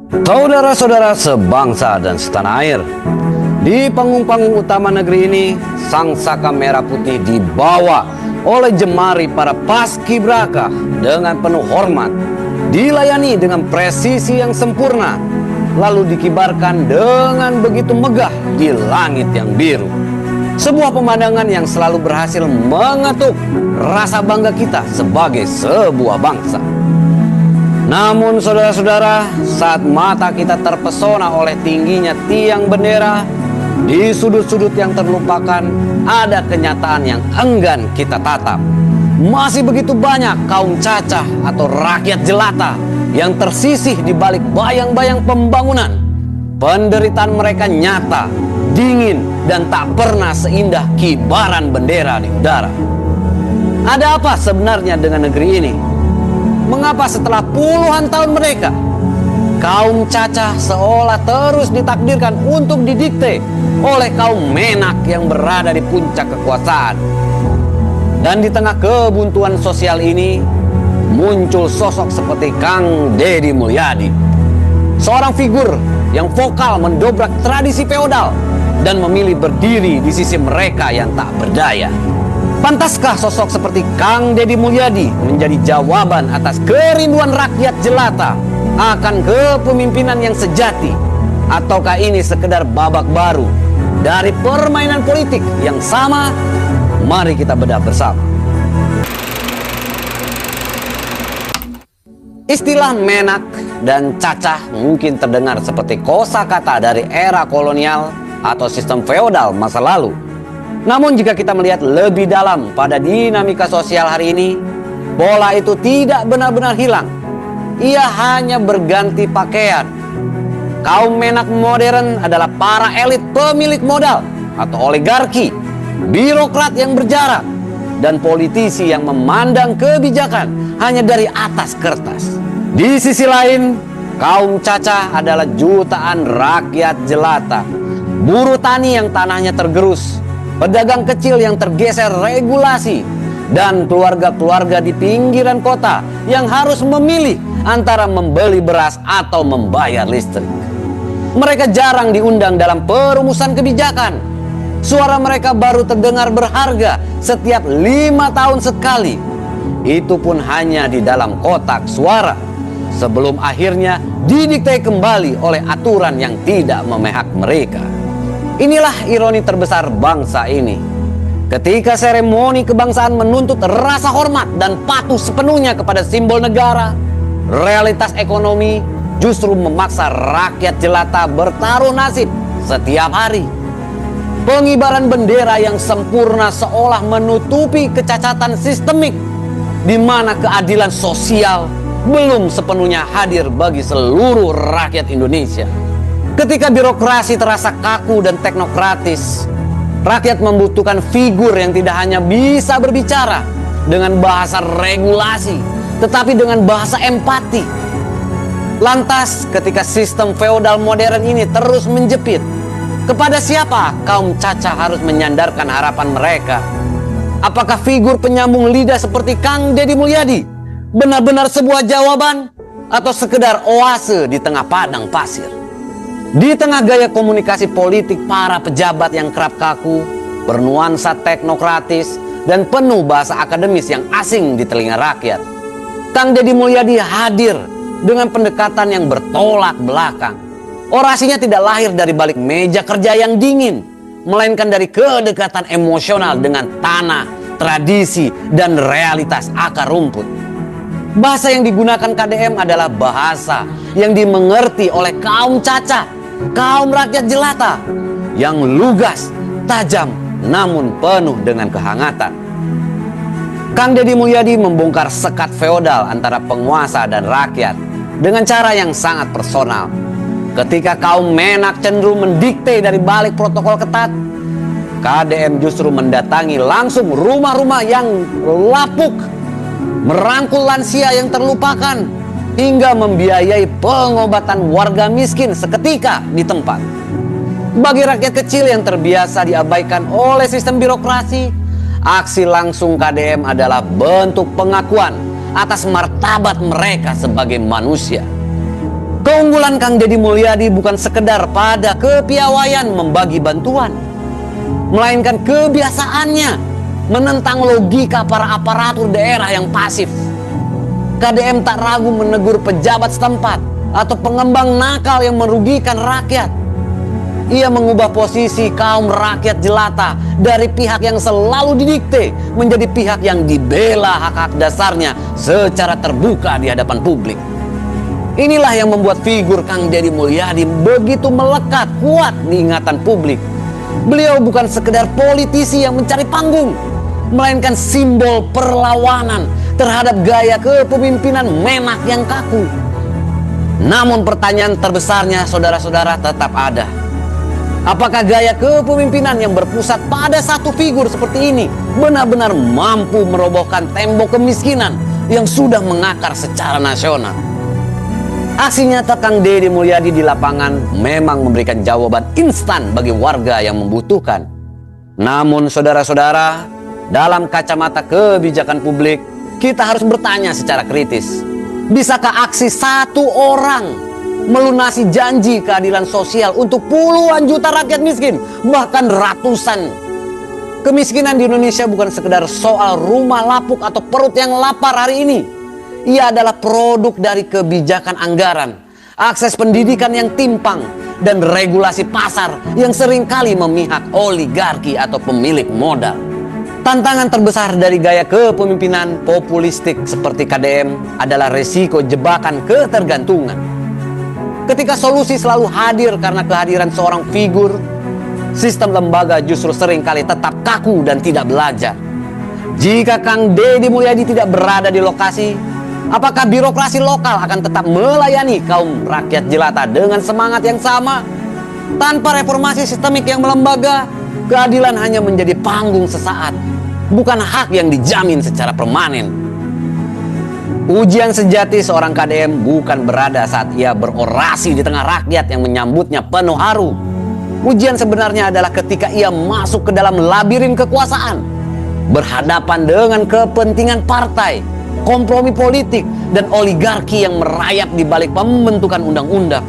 Saudara-saudara sebangsa dan setanah air, di panggung-panggung utama negeri ini, sang saka merah putih dibawa oleh jemari para paskibraka dengan penuh hormat, dilayani dengan presisi yang sempurna, lalu dikibarkan dengan begitu megah di langit yang biru. Sebuah pemandangan yang selalu berhasil mengetuk rasa bangga kita sebagai sebuah bangsa. Namun saudara-saudara, saat mata kita terpesona oleh tingginya tiang bendera, di sudut-sudut yang terlupakan ada kenyataan yang enggan kita tatap. Masih begitu banyak kaum cacah atau rakyat jelata yang tersisih di balik bayang-bayang pembangunan. Penderitaan mereka nyata, dingin, dan tak pernah seindah kibaran bendera di udara. Ada apa sebenarnya dengan negeri ini? Mengapa setelah puluhan tahun mereka, kaum cacah seolah terus ditakdirkan untuk didikte oleh kaum menak yang berada di puncak kekuasaan? Dan di tengah kebuntuan sosial ini, muncul sosok seperti Kang Deddy Mulyadi, seorang figur yang vokal mendobrak tradisi feodal dan memilih berdiri di sisi mereka yang tak berdaya. Pantaskah sosok seperti Kang Deddy Mulyadi menjadi jawaban atas kerinduan rakyat jelata akan kepemimpinan yang sejati? Ataukah ini sekedar babak baru dari permainan politik yang sama? Mari kita bedah bersama. Istilah menak dan cacah mungkin terdengar seperti kosakata dari era kolonial atau sistem feodal masa lalu. Namun jika kita melihat lebih dalam pada dinamika sosial hari ini, pola itu tidak benar-benar hilang. Ia hanya berganti pakaian. Kaum menak modern adalah para elit pemilik modal atau oligarki, birokrat yang berjarak, dan politisi yang memandang kebijakan hanya dari atas kertas. Di sisi lain, kaum cacah adalah jutaan rakyat jelata, buruh tani yang tanahnya tergerus, pedagang kecil yang tergeser regulasi, dan keluarga-keluarga di pinggiran kota yang harus memilih antara membeli beras atau membayar listrik. Mereka jarang diundang dalam perumusan kebijakan. Suara mereka baru terdengar berharga setiap 5 tahun sekali. Itu pun hanya di dalam kotak suara, sebelum akhirnya didikte kembali oleh aturan yang tidak memihak mereka. Inilah ironi terbesar bangsa ini. Ketika seremoni kebangsaan menuntut rasa hormat dan patuh sepenuhnya kepada simbol negara, realitas ekonomi justru memaksa rakyat jelata bertaruh nasib setiap hari. Pengibaran bendera yang sempurna seolah menutupi kecacatan sistemik, di mana keadilan sosial belum sepenuhnya hadir bagi seluruh rakyat Indonesia. Ketika birokrasi terasa kaku dan teknokratis, rakyat membutuhkan figur yang tidak hanya bisa berbicara dengan bahasa regulasi, tetapi dengan bahasa empati. Lantas, ketika sistem feodal modern ini terus menjepit, kepada siapa kaum cacah harus menyandarkan harapan mereka? Apakah figur penyambung lidah seperti Kang Deddy Mulyadi benar-benar sebuah jawaban, atau sekedar oase di tengah padang pasir? Di tengah gaya komunikasi politik para pejabat yang kerap kaku, bernuansa teknokratis, dan penuh bahasa akademis yang asing di telinga rakyat, Kang Deddy Mulyadi hadir dengan pendekatan yang bertolak belakang. Orasinya tidak lahir dari balik meja kerja yang dingin, melainkan dari kedekatan emosional dengan tanah, tradisi, dan realitas akar rumput. Bahasa yang digunakan KDM adalah bahasa yang dimengerti oleh kaum cacah, kaum rakyat jelata, yang lugas, tajam, namun penuh dengan kehangatan. Kang Deddy Mulyadi membongkar sekat feodal antara penguasa dan rakyat dengan cara yang sangat personal. Ketika kaum menak cenderung mendikte dari balik protokol ketat, KDM justru mendatangi langsung rumah-rumah yang lapuk, merangkul lansia yang terlupakan, hingga membiayai pengobatan warga miskin seketika di tempat. Bagi rakyat kecil yang terbiasa diabaikan oleh sistem birokrasi, aksi langsung KDM adalah bentuk pengakuan atas martabat mereka sebagai manusia. Keunggulan Kang Deddy Mulyadi bukan sekedar pada kepiawaian membagi bantuan, melainkan kebiasaannya menentang logika para aparatur daerah yang pasif. KDM tak ragu menegur pejabat setempat atau pengembang nakal yang merugikan rakyat. Ia mengubah posisi kaum rakyat jelata dari pihak yang selalu didikte menjadi pihak yang dibela hak-hak dasarnya secara terbuka di hadapan publik. Inilah yang membuat figur Kang Deddy Mulyadi begitu melekat kuat di ingatan publik. Beliau bukan sekedar politisi yang mencari panggung, melainkan simbol perlawanan terhadap gaya kepemimpinan menak yang kaku. Namun pertanyaan terbesarnya, saudara-saudara, tetap ada. Apakah gaya kepemimpinan yang berpusat pada satu figur seperti ini benar-benar mampu merobohkan tembok kemiskinan yang sudah mengakar secara nasional? Aksi nyata Kang Deddy Mulyadi di lapangan memang memberikan jawaban instan bagi warga yang membutuhkan. Namun saudara-saudara, dalam kacamata kebijakan publik, kita harus bertanya secara kritis. Bisakah aksi satu orang melunasi janji keadilan sosial untuk puluhan juta rakyat miskin, bahkan ratusan? Kemiskinan di Indonesia bukan sekedar soal rumah lapuk atau perut yang lapar hari ini. Ia adalah produk dari kebijakan anggaran, akses pendidikan yang timpang, dan regulasi pasar yang seringkali memihak oligarki atau pemilik modal. Tantangan terbesar dari gaya kepemimpinan populistik seperti KDM adalah resiko jebakan ketergantungan. Ketika solusi selalu hadir karena kehadiran seorang figur, sistem lembaga justru seringkali tetap kaku dan tidak belajar. Jika Kang Deddy Mulyadi tidak berada di lokasi, apakah birokrasi lokal akan tetap melayani kaum rakyat jelata dengan semangat yang sama? Tanpa reformasi sistemik yang melembaga, keadilan hanya menjadi panggung sesaat, bukan hak yang dijamin secara permanen. Ujian sejati seorang KDM bukan berada saat ia berorasi di tengah rakyat yang menyambutnya penuh haru. Ujian sebenarnya adalah ketika ia masuk ke dalam labirin kekuasaan, berhadapan dengan kepentingan partai, kompromi politik, dan oligarki yang merayap di balik pembentukan undang-undang.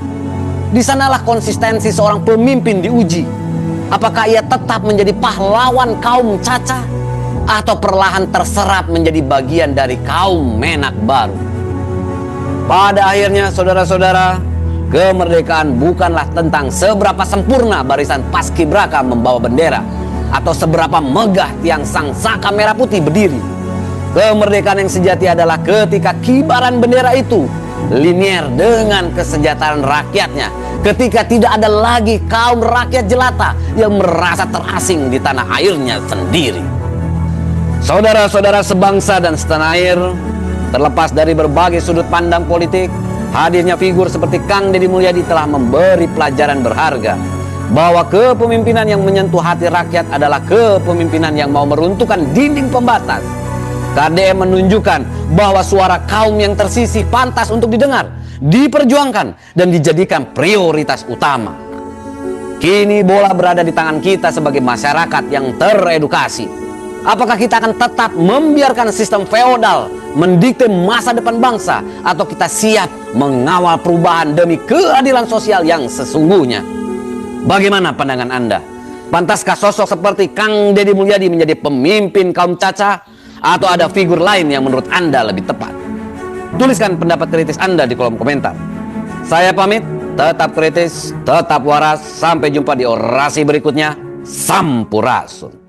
Di sanalah konsistensi seorang pemimpin diuji. Apakah ia tetap menjadi pahlawan kaum caca atau perlahan terserap menjadi bagian dari kaum menak baru? Pada akhirnya, saudara-saudara, kemerdekaan bukanlah tentang seberapa sempurna barisan paskibraka membawa bendera atau seberapa megah tiang sang saka merah putih berdiri. Kemerdekaan yang sejati adalah ketika kibaran bendera itu linier dengan kesejahteraan rakyatnya, ketika tidak ada lagi kaum rakyat jelata yang merasa terasing di tanah airnya sendiri. Saudara-saudara sebangsa dan setanah air, terlepas dari berbagai sudut pandang politik, hadirnya figur seperti Kang Deddy Mulyadi telah memberi pelajaran berharga bahwa kepemimpinan yang menyentuh hati rakyat adalah kepemimpinan yang mau meruntuhkan dinding pembatas. KDM menunjukkan bahwa suara kaum yang tersisih pantas untuk didengar, diperjuangkan, dan dijadikan prioritas utama. Kini bola berada di tangan kita sebagai masyarakat yang teredukasi. Apakah kita akan tetap membiarkan sistem feodal mendikte masa depan bangsa, atau kita siap mengawal perubahan demi keadilan sosial yang sesungguhnya? Bagaimana pandangan Anda? Pantaskah sosok seperti Kang Deddy Mulyadi menjadi pemimpin kaum caca? Atau ada figur lain yang menurut Anda lebih tepat? Tuliskan pendapat kritis Anda di kolom komentar. Saya pamit, tetap kritis, tetap waras. Sampai jumpa di orasi berikutnya. Sampurasun.